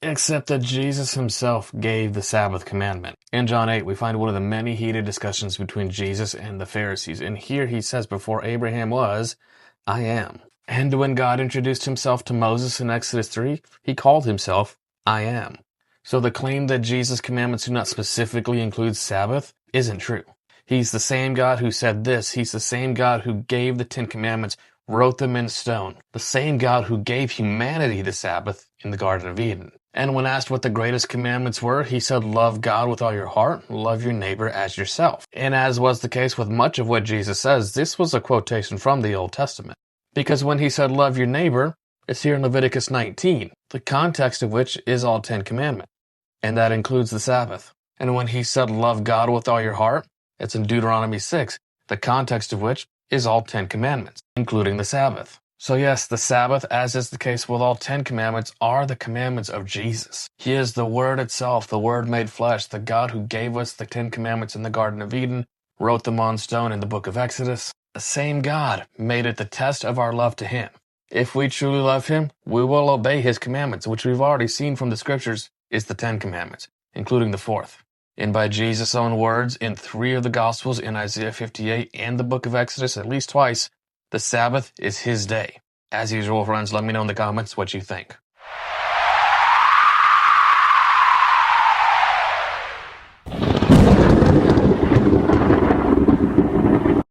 Except that Jesus himself gave the Sabbath commandment. In John 8, we find one of the many heated discussions between Jesus and the Pharisees. And here he says, before Abraham was, I am. And when God introduced himself to Moses in Exodus 3, he called himself, I am. So the claim that Jesus' commandments do not specifically include Sabbath isn't true. He's the same God who said this. He's the same God who gave the Ten Commandments, wrote them in stone. The same God who gave humanity the Sabbath in the Garden of Eden. And when asked what the greatest commandments were, he said, love God with all your heart, love your neighbor as yourself. And as was the case with much of what Jesus says, this was a quotation from the Old Testament. Because when he said, love your neighbor, it's here in Leviticus 19, the context of which is all 10 commandments. And that includes the Sabbath. And when he said, love God with all your heart, it's in Deuteronomy 6, the context of which is all 10 commandments, including the Sabbath. So yes, the Sabbath, as is the case with all 10 commandments, are the commandments of Jesus. He is the Word itself, the Word made flesh, the God who gave us the 10 commandments in the Garden of Eden, wrote them on stone in the book of Exodus. The same God made it the test of our love to Him. If we truly love Him, we will obey His commandments, which we've already seen from the Scriptures is the 10 commandments, including the fourth. And by Jesus' own words, in 3 of the Gospels, in Isaiah 58 and the book of Exodus at least twice, the Sabbath is His day. As usual, friends, let me know in the comments what you think.